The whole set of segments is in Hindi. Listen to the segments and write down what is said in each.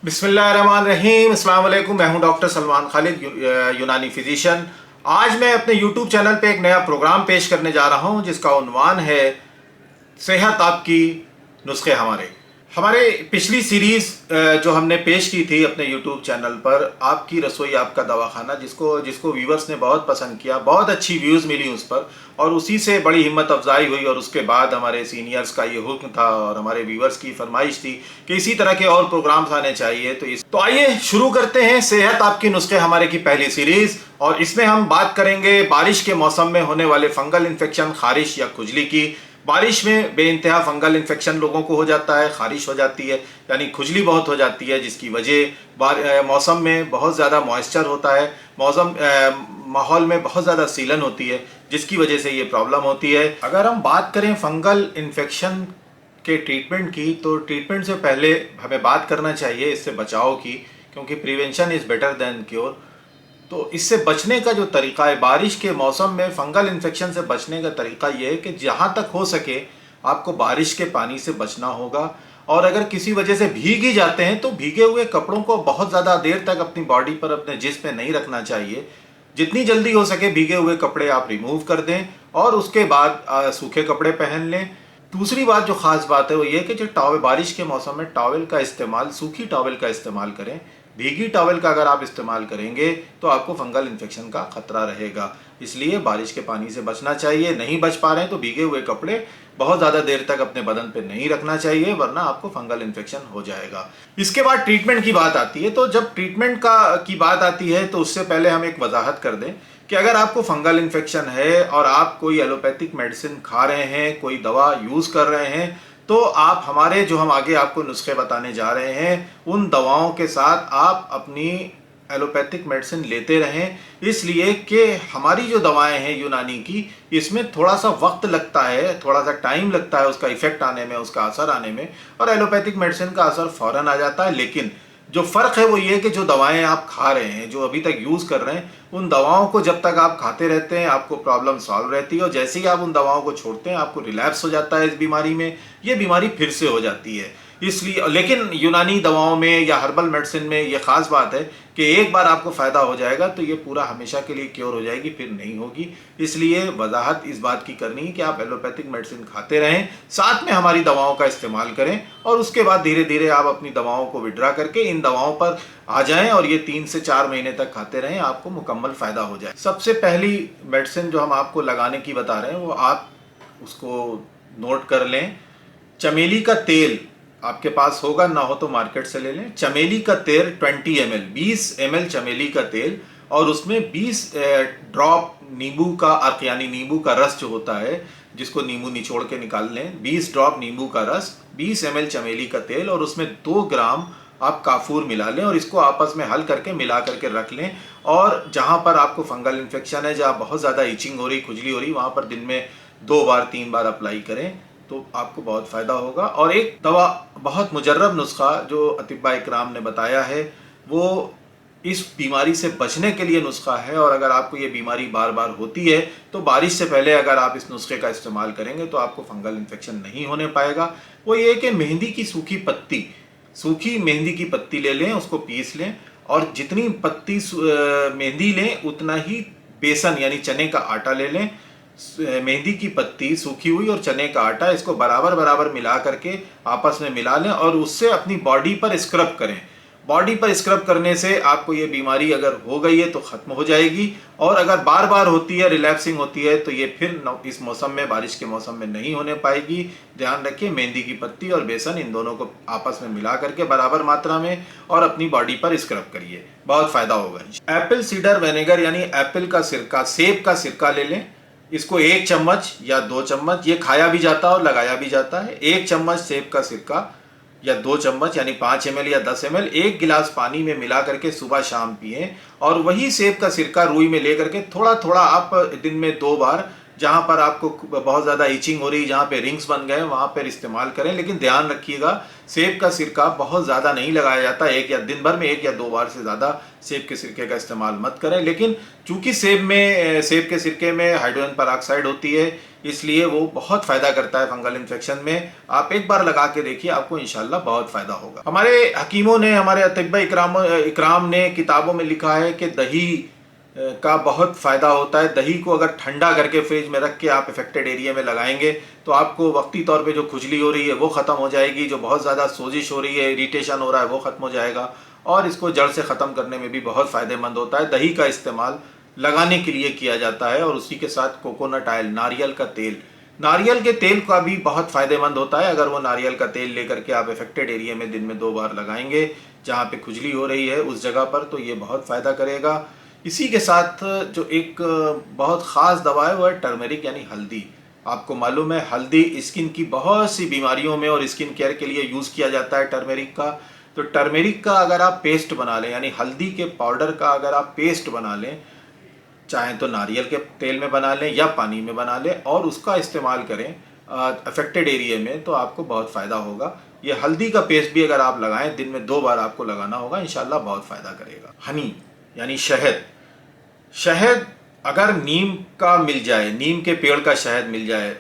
बिस्मिल्लाहिर्रहमानिर्रहीम। अस्सलाम वालेकुम। मैं हूं डॉक्टर सलमान खालिद, यूनानी फिजिशियन। आज मैं अपने यूट्यूब चैनल पे एक नया प्रोग्राम पेश करने जा रहा हूं जिसका उन्वान है सेहत आपकी नुस्खे हमारे। हमारे पिछली सीरीज़ जो हमने पेश की थी अपने यूट्यूब चैनल पर, आपकी रसोई आपका दवाखाना, जिसको व्यूवर्स ने बहुत पसंद किया, बहुत अच्छी व्यूज़ मिली उस पर, और उसी से बड़ी हिम्मत अफजाई हुई। और उसके बाद हमारे सीनियर्स का ये हुक्म था और हमारे व्यूवर्स की फरमाइश थी कि इसी तरह के और प्रोग्राम्स आने चाहिए। तो आइए शुरू करते हैं सेहत आपकी नुस्खे हमारे की पहली सीरीज़। और इसमें हम बात करेंगे बारिश के मौसम में होने वाले फंगल इन्फेक्शन, खारिश या खुजली की। बारिश में बेइंतहा फंगल इन्फेक्शन लोगों को हो जाता है, खारिश हो जाती है, यानी खुजली बहुत हो जाती है, जिसकी वजह मौसम में बहुत ज़्यादा मॉइस्चर होता है, माहौल में बहुत ज़्यादा सीलन होती है, जिसकी वजह से ये प्रॉब्लम होती है। अगर हम बात करें फंगल इन्फेक्शन के ट्रीटमेंट की, तो ट्रीटमेंट से पहले हमें बात करना चाहिए इससे बचाव की, क्योंकि prevention is better than cure. तो इससे बचने का जो तरीका है, बारिश के मौसम में फंगल इन्फेक्शन से बचने का तरीका यह है कि जहाँ तक हो सके आपको बारिश के पानी से बचना होगा। और अगर किसी वजह से भीग ही जाते हैं तो भीगे हुए कपड़ों को बहुत ज़्यादा देर तक अपनी बॉडी पर, अपने जिस्म पे नहीं रखना चाहिए। जितनी जल्दी हो सके भीगे हुए कपड़े आप रिमूव कर दें और उसके बाद सूखे कपड़े पहन लें। दूसरी बात जो ख़ास बात है वो ये कि जो टॉवल, बारिश के मौसम में टॉवल का इस्तेमाल, सूखी टॉवल का इस्तेमाल करें। भीगी टॉवल का अगर आप इस्तेमाल करेंगे तो आपको फंगल इन्फेक्शन का खतरा रहेगा। इसलिए बारिश के पानी से बचना चाहिए। नहीं बच पा रहे हैं तो भीगे हुए कपड़े बहुत ज़्यादा देर तक अपने बदन पे नहीं रखना चाहिए, वरना आपको फंगल इन्फेक्शन हो जाएगा। इसके बाद ट्रीटमेंट की बात आती है। तो जब ट्रीटमेंट की बात आती है तो उससे पहले हम एक वजाहत कर दें कि अगर आपको फंगल इन्फेक्शन है और आप कोई एलोपैथिक मेडिसिन खा रहे हैं, कोई दवा यूज़ कर रहे हैं, तो आप हमारे जो हम आगे आपको नुस्खे बताने जा रहे हैं उन दवाओं के साथ आप अपनी एलोपैथिक मेडिसिन लेते रहें। इसलिए कि हमारी जो दवाएं हैं यूनानी की, इसमें थोड़ा सा वक्त लगता है, थोड़ा सा टाइम लगता है उसका इफेक्ट आने में, उसका असर आने में, और एलोपैथिक मेडिसिन का असर फौरन आ जाता है। लेकिन जो फ़र्क है वो ये कि जो दवाएं आप खा रहे हैं, जो अभी तक यूज़ कर रहे हैं, उन दवाओं को जब तक आप खाते रहते हैं आपको प्रॉब्लम सॉल्व रहती है, और जैसे ही आप उन दवाओं को छोड़ते हैं आपको रिलैप्स हो जाता है इस बीमारी में, ये बीमारी फिर से हो जाती है। इसलिए लेकिन यूनानी दवाओं में या हर्बल मेडिसिन में ये ख़ास बात है कि एक बार आपको फ़ायदा हो जाएगा तो ये पूरा हमेशा के लिए क्योर हो जाएगी, फिर नहीं होगी। इसलिए वजाहत इस बात की करनी है कि आप एलोपैथिक मेडिसिन खाते रहें, साथ में हमारी दवाओं का इस्तेमाल करें, और उसके बाद धीरे धीरे आप अपनी दवाओं को विड्रा करके इन दवाओं पर आ जाएं और ये 3 से 4 महीने तक खाते रहें, आपको मुकम्मल फ़ायदा हो जाए। सबसे पहली मेडिसिन जो हम आपको लगाने की बता रहे हैं वो आप उसको नोट कर लें। चमेली का तेल आपके पास होगा, ना हो तो मार्केट से ले लें। चमेली का तेल 20 ml, 20 ml चमेली का तेल, और उसमें 20 ड्रॉप नींबू का अर्क, यानी नींबू का रस जो होता है, जिसको नींबू निचोड़ के निकाल लें, 20 ड्रॉप नींबू का रस, 20 ml चमेली का तेल, और उसमें 2 ग्राम आप काफूर मिला लें और इसको आपस में हल करके मिला करके रख लें। और जहाँ पर आपको फंगल इन्फेक्शन है, जहाँ बहुत ज़्यादा इचिंग हो रही, खुजली हो रही, वहाँ पर दिन में 2 बार 3 बार अप्लाई करें तो आपको बहुत फ़ायदा होगा। और एक दवा, बहुत मुजर्रब नुस्खा जो अतिब्बा इकराम ने बताया है, वो इस बीमारी से बचने के लिए नुस्खा है। और अगर आपको ये बीमारी बार बार होती है तो बारिश से पहले अगर आप इस नुस्खे का इस्तेमाल करेंगे तो आपको फंगल इन्फेक्शन नहीं होने पाएगा। वो ये कि मेहंदी की सूखी पत्ती, सूखी मेहंदी की पत्ती ले लें, उसको पीस लें, और जितनी पत्ती मेहंदी लें उतना ही बेसन यानी चने का आटा ले लें। मेहंदी की पत्ती सूखी हुई और चने का आटा, इसको बराबर बराबर मिला करके आपस में मिला लें और उससे अपनी बॉडी पर स्क्रब करें। बॉडी पर स्क्रब करने से आपको ये बीमारी अगर हो गई है तो ख़त्म हो जाएगी, और अगर बार बार होती है, रिलैप्सिंग होती है, तो ये फिर इस मौसम में, बारिश के मौसम में नहीं होने पाएगी। ध्यान रखिए, मेहंदी की पत्ती और बेसन, इन दोनों को आपस में मिला करके बराबर मात्रा में और अपनी बॉडी पर स्क्रब करिए, बहुत फ़ायदा होगा। एप्पल सीडर विनेगर यानी एप्पल का सिरका, सेब का सिरका ले लें। इसको 1 चम्मच या 2 चम्मच, ये खाया भी जाता है और लगाया भी जाता है। 1 चम्मच सेब का सिरका या 2 चम्मच यानी 5 ml या 10 ml 1 गिलास पानी में मिला करके सुबह शाम पिएं। और वही सेब का सिरका रुई में ले करके थोड़ा थोड़ा आप दिन में 2 बार जहाँ पर आपको बहुत ज़्यादा इचिंग हो रही है, जहाँ पे रिंग्स बन गए, वहाँ पर इस्तेमाल करें। लेकिन ध्यान रखिएगा, सेब का सिरका बहुत ज़्यादा नहीं लगाया जाता, दिन भर में 1 या 2 बार से ज़्यादा सेब के सिरके का इस्तेमाल मत करें। लेकिन चूंकि सेब के सिरके में हाइड्रोजन पेरोक्साइड होती है, इसलिए वो बहुत फ़ायदा करता है फंगल इन्फेक्शन में। आप एक बार लगा के देखिए, आपको इंशाल्लाह बहुत फ़ायदा होगा। हमारे हकीमों ने, हमारे अतिब्बा इकराम ने किताबों में लिखा है कि दही का बहुत फ़ायदा होता है। दही को अगर ठंडा करके फ्रिज में रख के आप अफेक्टेड एरिया में लगाएंगे तो आपको वक्ती तौर पे जो खुजली हो रही है वो ख़त्म हो जाएगी, जो बहुत ज़्यादा सोजिश हो रही है, इरिटेशन हो रहा है, वो ख़त्म हो जाएगा और इसको जड़ से ख़त्म करने में भी बहुत फ़ायदेमंद होता है। दही का इस्तेमाल लगाने के लिए किया जाता है और उसी के साथ कोकोनट ऑयल, नारियल का तेल, नारियल के तेल का भी बहुत फ़ायदेमंद होता है। अगर वो नारियल का तेल लेकर के आप अफेक्टेड एरिया में दिन में 2 बार लगाएंगे, जहाँ पे खुजली हो रही है उस जगह पर, तो ये बहुत फ़ायदा करेगा। इसी के साथ जो एक बहुत ख़ास दवा है वो है टर्मेरिक यानी हल्दी। आपको मालूम है हल्दी स्किन की बहुत सी बीमारियों में और स्किन केयर के लिए यूज़ किया जाता है टर्मेरिक का। तो टर्मेरिक का अगर आप पेस्ट बना लें, यानी हल्दी के पाउडर का अगर आप पेस्ट बना लें, चाहे तो नारियल के तेल में बना लें या पानी में बना लें और उसका इस्तेमाल करें अफेक्टेड एरिया में, तो आपको बहुत फ़ायदा होगा। ये हल्दी का पेस्ट भी अगर आप लगाएं, दिन में 2 बार आपको लगाना होगा, इंशाल्लाह बहुत फ़ायदा करेगा। हनी यानी शहद, शहद अगर नीम का मिल जाए, नीम के पेड़ का शहद मिल जाए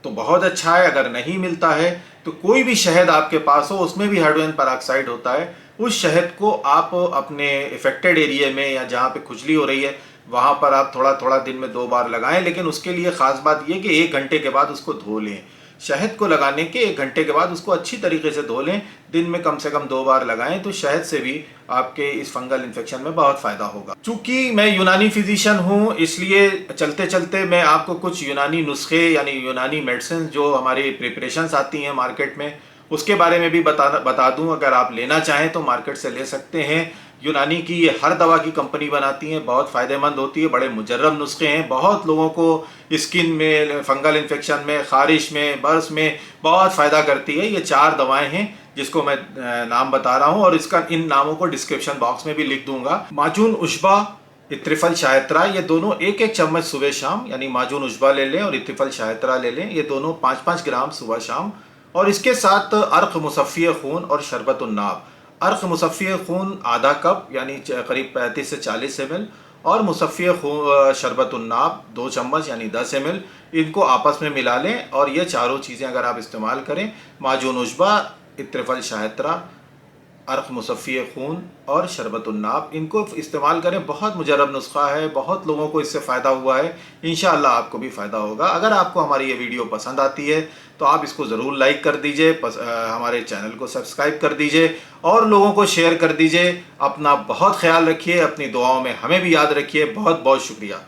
तो बहुत अच्छा है। अगर नहीं मिलता है तो कोई भी शहद आपके पास हो, उसमें भी हाइड्रोजन पेरोक्साइड होता है, उस शहद को आप अपने इफेक्टेड एरिया में या जहाँ पे खुजली हो रही है वहाँ पर आप थोड़ा थोड़ा दिन में 2 बार लगाएं। लेकिन उसके लिए ख़ास बात यह कि 1 घंटे के बाद उसको धो लें। शहद को लगाने के 1 घंटे के बाद उसको अच्छी तरीके से धो लें, दिन में कम से कम 2 बार लगाएं, तो शहद से भी आपके इस फंगल इन्फेक्शन में बहुत फ़ायदा होगा। चूँकि मैं यूनानी फिजिशियन हूँ, इसलिए चलते चलते मैं आपको कुछ यूनानी नुस्खे यानी यूनानी मेडिसिन जो हमारी प्रिपरेशंस आती हैं मार्केट में, उसके बारे में भी बता दूं। अगर आप लेना चाहें तो मार्केट से ले सकते हैं। यूनानी की ये हर दवा की कंपनी बनाती है, बहुत फ़ायदेमंद होती है, बड़े मुजर्रब नुस्खे हैं, बहुत लोगों को स्किन में, फंगल इन्फेक्शन में, ख़ारिश में, बर्स में बहुत फ़ायदा करती है। ये 4 दवाएं हैं जिसको मैं नाम बता रहा हूँ और इसका इन नामों को डिस्क्रिप्शन बॉक्स में भी लिख दूंगा। माजून उशबा, इत्रिफल शायत्रा, ये दोनों 1-1 चम्मच सुबह शाम, यानी माजून उशबा ले लें और इत्रिफल शायत्रा ले लें, ये दोनों 5-5 ग्राम सुबह शाम। और इसके साथ अर्क मुसफ़्फ़ी खून और शरबतुन्नाब। अर्क मुसफ़्फ़ी खून आधा कप यानी करीब 35 से 40 ml और मुसफ़्फ़ी खून शरबतुन्नाब 2 चम्मच यानी 10 ml, इनको आपस में मिला लें और ये चारों चीज़ें अगर आप इस्तेमाल करें, माजून उशबा, इत्रिफल शायत्रा, अर्क मुसफ़्फ़ी खून और शरबतुन्नाब, इनको इस्तेमाल करें। बहुत मुजर्रब नुस्खा है, बहुत लोगों को इससे फ़ायदा हुआ है, इंशाअल्लाह आपको भी फ़ायदा होगा। अगर आपको हमारी ये वीडियो पसंद आती है तो आप इसको ज़रूर लाइक कर दीजिए, हमारे चैनल को सब्सक्राइब कर दीजिए और लोगों को शेयर कर दीजिए। अपना बहुत ख्याल रखिए, अपनी दुआओं में हमें भी याद रखिए। बहुत बहुत शुक्रिया।